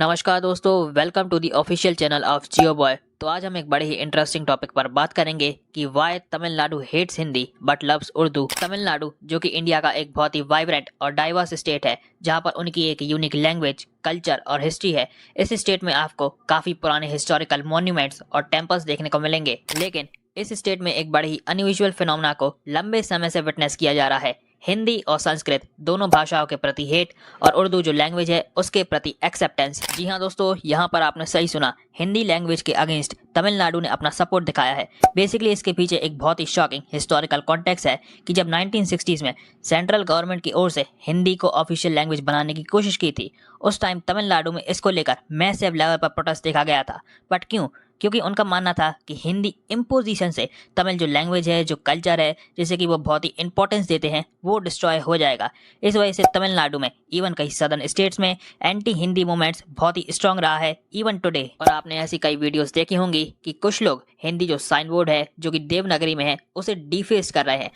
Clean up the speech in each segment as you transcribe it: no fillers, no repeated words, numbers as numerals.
नमस्कार दोस्तों, welcome to the official channel of Jio boy. तो आज हम एक बड़े ही इंटरेस्टिंग टॉपिक पर बात करेंगे कि why Tamil Nadu hates Hindi but loves Urdu. Tamil Nadu जो कि इंडिया का एक बहुत ही वाइब्रेंट और डाइवर्स स्टेट है, जहां पर उनकी एक यूनिक लैंग्वेज, कल्चर और हिस्ट्री है। इस स्टेट में आपको काफी पुराने हिस्टोरिकल मॉन्यूमेंट्स और टेम्पल्स देखने को मिलेंगे, लेकिन इस स्टेट में एक बड़े ही अनयूजुअल फिनोमेना को लंबे समय से विटनेस किया जा रहा है। हिंदी और संस्कृत दोनों भाषाओं के प्रति हेट और उर्दू जो लैंग्वेज है उसके प्रति एक्सेप्टेंस। जी हाँ दोस्तों, यहाँ पर आपने सही सुना, हिंदी लैंग्वेज के अगेंस्ट तमिलनाडु ने अपना सपोर्ट दिखाया है। बेसिकली इसके पीछे एक बहुत ही शॉकिंग हिस्टोरिकल कॉन्टेक्स्ट है कि जब 1960s में सेंट्रल गवर्नमेंट की ओर से हिंदी को ऑफिशियल लैंग्वेज बनाने की कोशिश की थी, उस टाइम तमिलनाडु में इसको लेकर मैसिव लेवल पर प्रोटेस्ट देखा गया था। बट क्यों? क्योंकि उनका मानना था कि हिंदी इम्पोजिशन से तमिल जो लैंग्वेज है, जो कल्चर है, जैसे कि वो बहुत ही इंपॉर्टेंस देते हैं, वो डिस्ट्रॉय हो जाएगा। इस वजह से तमिलनाडु में इवन कई सदर्न स्टेट्स में एंटी हिंदी मूवमेंट्स बहुत ही स्ट्रांग रहा है इवन टुडे। और आपने ऐसी कई वीडियोस देखी होंगी कि कुछ लोग हिंदी जो साइन बोर्ड है, जो कि देवनागरी में है, उसे डिफेस कर रहे हैं।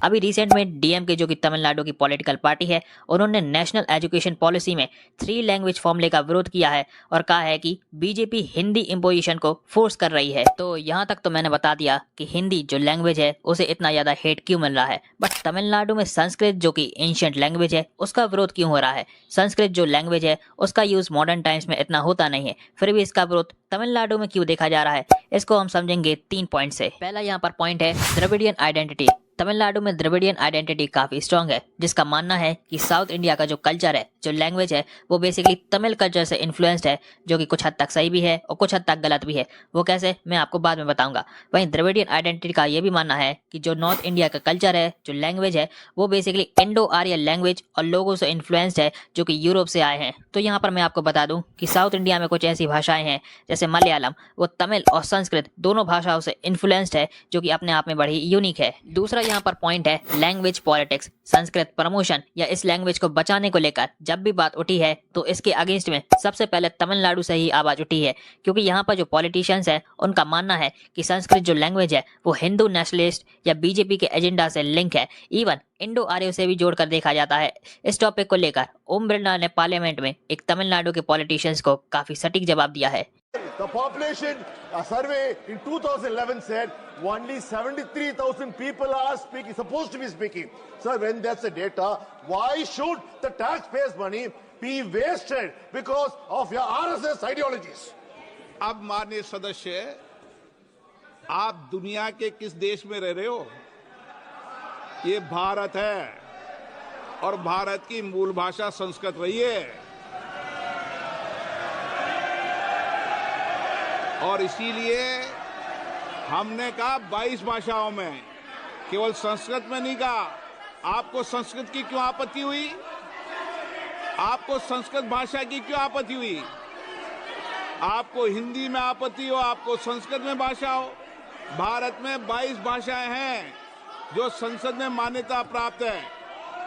अभी रिसेंट में डीएम के जो कि तमिलनाडु की पॉलिटिकल पार्टी है, उन्होंने नेशनल एजुकेशन पॉलिसी में 3 लैंग्वेज फॉर्मूले का विरोध किया है और कहा है कि बीजेपी हिंदी इम्पोजिशन को फोर्स कर रही है। तो यहाँ तक तो मैंने बता दिया कि हिंदी जो लैंग्वेज है उसे इतना ज्यादा हेट क्यों मिल रहा है। बट तमिलनाडु में संस्कृत जो कि एंशिएंट लैंग्वेज है उसका विरोध क्यों हो रहा है? संस्कृत जो लैंग्वेज है उसका यूज मॉडर्न टाइम्स में इतना होता नहीं है, फिर भी इसका विरोध तमिलनाडु में क्यों देखा जा रहा है? इसको हम समझेंगे 3 पॉइंट से। पहला यहाँ पर पॉइंट है द्रविडियन आइडेंटिटी। तमिलनाडु में द्रविडियन आइडेंटिटी काफी स्ट्रांग है, जिसका मानना है कि साउथ इंडिया का जो कल्चर है, जो लैंग्वेज है, वो बेसिकली तमिल कल्चर से इन्फ्लुएंस्ड है, जो कि कुछ हद तक सही भी है और कुछ हद तक गलत भी है। वो कैसे, मैं आपको बाद में बताऊंगा। वहीं द्रविडियन आइडेंटिटी का ये भी मानना है कि जो नॉर्थ इंडिया का कल्चर है, जो लैंग्वेज है, वो बेसिकली इंडो आर्यन लैंग्वेज और लोगों से इन्फ्लुएंस्ड है, जो कि यूरोप से आए हैं। तो यहाँ पर मैं आपको बता दूं कि साउथ इंडिया में कुछ ऐसी भाषाएं हैं जैसे मलयालम, वो तमिल और संस्कृत दोनों भाषाओं से इन्फ्लुएंस्ड है, जो कि अपने आप में बड़ी यूनिक है। दूसरा यहाँ पर पॉइंट है लैंग्वेज पॉलिटिक्स। संस्कृत प्रमोशन या इस लैंग्वेज को बचाने को लेकर जब भी बात उठी है तो इसके अगेंस्ट में सबसे पहले तमिलनाडु से ही आवाज उठी है, क्योंकि यहाँ पर जो पॉलिटिशियंस हैं उनका मानना है कि संस्कृत जो लैंग्वेज है वो हिंदू नेशनलिस्ट या बीजेपी के एजेंडा से लिंक है, इवन इंडो आर्य से भी जोड़कर देखा जाता है। इस टॉपिक को लेकर ओम बिरला ने पार्लियामेंट में एक तमिलनाडु के पॉलिटिशियंस को काफी सटीक जवाब दिया है। The population survey in 2011 said only 73,000 people are supposed to be speaking. Sir, when that's the data, why should the taxpayers' money be wasted because of your RSS ideologies? अब माननीय सदस्य, आप दुनिया के किस देश में रह रहे हो? ये भारत है और भारत की मूल भाषा संस्कृत रही है, और इसीलिए हमने कहा 22 भाषाओं में, केवल संस्कृत में नहीं कहा। आपको संस्कृत की क्यों आपत्ति हुई? आपको संस्कृत भाषा की क्यों आपत्ति हुई? आपको हिंदी में आपत्ति हो, आपको संस्कृत में भाषा हो। भारत में 22 भाषाएं हैं जो संसद में मान्यता प्राप्त है,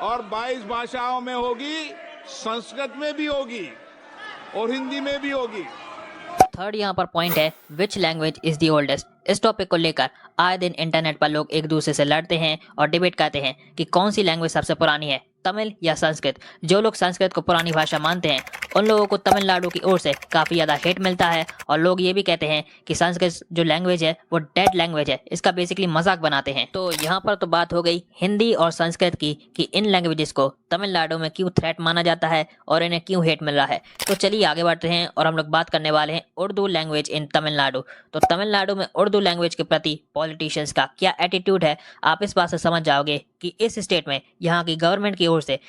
और 22 भाषाओं में होगी, संस्कृत में भी होगी और हिंदी में भी होगी। थर्ड यहाँ पर पॉइंट है which language is the oldest. इस टॉपिक को लेकर आए दिन इंटरनेट पर लोग एक दूसरे से लड़ते हैं और डिबेट करते हैं कि कौन सी लैंग्वेज सबसे पुरानी है, तमिल या संस्कृत। जो लोग संस्कृत को पुरानी भाषा मानते हैं उन लोगों को तमिलनाडु की ओर से काफ़ी ज़्यादा हेट मिलता है, और लोग ये भी कहते हैं कि संस्कृत जो लैंग्वेज है वो डेड लैंग्वेज है, इसका बेसिकली मजाक बनाते हैं। तो यहाँ पर तो बात हो गई हिंदी और संस्कृत की कि इन लैंग्वेजेस को तमिलनाडु में क्यों थ्रेट माना जाता है और इन्हें क्यों हेट मिल रहा है। तो चलिए आगे बढ़ते हैं और हम लोग बात करने वाले हैं उर्दू लैंग्वेज इन तमिलनाडु। तो तमिलनाडु में उर्दू लैंग्वेज के प्रति पॉलिटिशियंस का क्या एटीट्यूड है, आप इस बात से समझ जाओगे कि इस स्टेट में यहाँ की गवर्नमेंट की ओर से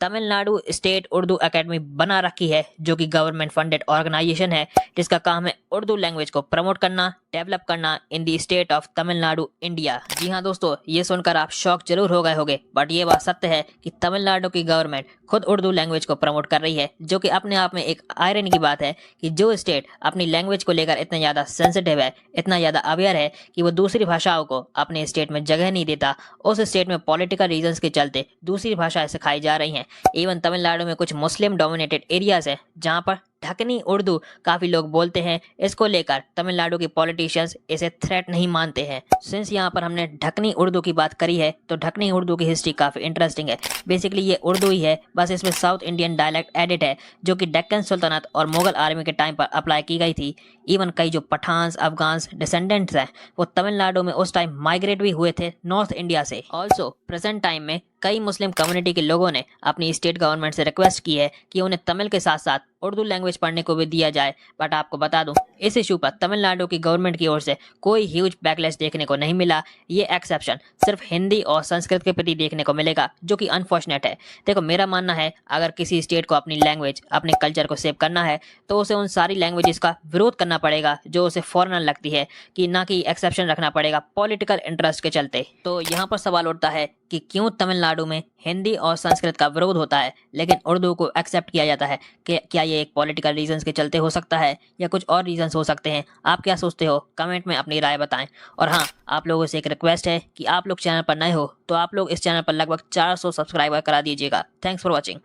तमिलनाडु स्टेट उर्दू एकेडमी बना रखी है, जो कि गवर्नमेंट फंडेड ऑर्गेनाइजेशन है, जिसका काम है उर्दू लैंग्वेज को प्रमोट करना, डेवलप करना in the state of Tamil Nadu, India. जी हाँ दोस्तों, ये सुनकर आप शॉक जरूर हो गए होंगे, बट ये बात सत्य है कि तमिलनाडु की गवर्नमेंट खुद उर्दू लैंग्वेज को प्रमोट कर रही है, जो कि अपने आप में एक आयरनी की बात है कि जो स्टेट अपनी लैंग्वेज को लेकर इतना ज़्यादा सेंसिटिव है, इतना ज़्यादा अवेयर है कि वो दूसरी भाषाओं को अपने स्टेट में जगह नहीं देता, उस स्टेट में पॉलिटिकल रीजंस के चलते दूसरी भाषाएं सिखाई जा रही हैं। इवन तमिलनाडु में कुछ मुस्लिम डोमिनेटेड एरियाज हैं जहाँ पर ढकनी उर्दू काफी लोग बोलते हैं, इसको लेकर तमिलनाडु के पॉलिटिशियंस इसे थ्रेट नहीं मानते हैं। सिंस यहाँ पर हमने ढकनी उर्दू की बात करी है तो ढकनी उर्दू की हिस्ट्री काफी इंटरेस्टिंग है। बेसिकली ये उर्दू ही है, बस इसमें साउथ इंडियन डायलेक्ट एडिट है जो कि डेक्कन सुल्तानत और मुगल आर्मी के टाइम पर अप्लाई की गई थी। इवन कई जो पठान्स अफगान्स डिसेंडेंट्स हैं वो तमिलनाडु में उस टाइम माइग्रेट भी हुए थे नॉर्थ इंडिया से। ऑल्सो प्रेजेंट टाइम में कई मुस्लिम कम्युनिटी के लोगों ने अपनी स्टेट गवर्नमेंट से रिक्वेस्ट की है कि उन्हें तमिल के साथ साथ उर्दू लैंग्वेज पढ़ने को भी दिया जाए। बट आपको बता दूं, इस इशू पर तमिलनाडु की गवर्नमेंट की ओर से कोई ह्यूज बैकलैश देखने को नहीं मिला। ये एक्सेप्शन सिर्फ हिंदी और संस्कृत के प्रति देखने को मिलेगा, जो कि अनफॉर्चुनेट है। देखो, मेरा मानना है अगर किसी स्टेट को अपनी लैंग्वेज अपने कल्चर को सेव करना है तो उसे उन सारी लैंग्वेजेस का विरोध करना पड़ेगा जो उसे फॉरेनर लगती है, कि ना कि एक्सेप्शन रखना पड़ेगा पॉलिटिकल इंटरेस्ट के चलते। तो यहाँ पर सवाल उठता है कि क्यों तमिलनाडु में हिंदी और संस्कृत का विरोध होता है लेकिन उर्दू को एक्सेप्ट किया जाता है। क्या ये एक पॉलिटिकल रीजंस के चलते हो सकता है या कुछ और रीजंस हो सकते हैं? आप क्या सोचते हो? कमेंट में अपनी राय बताएं। और हाँ, आप लोगों से एक रिक्वेस्ट है कि आप लोग चैनल पर नए हो तो आप लोग इस चैनल पर लगभग 400 सब्सक्राइबर करा दीजिएगा। Thanks for watching.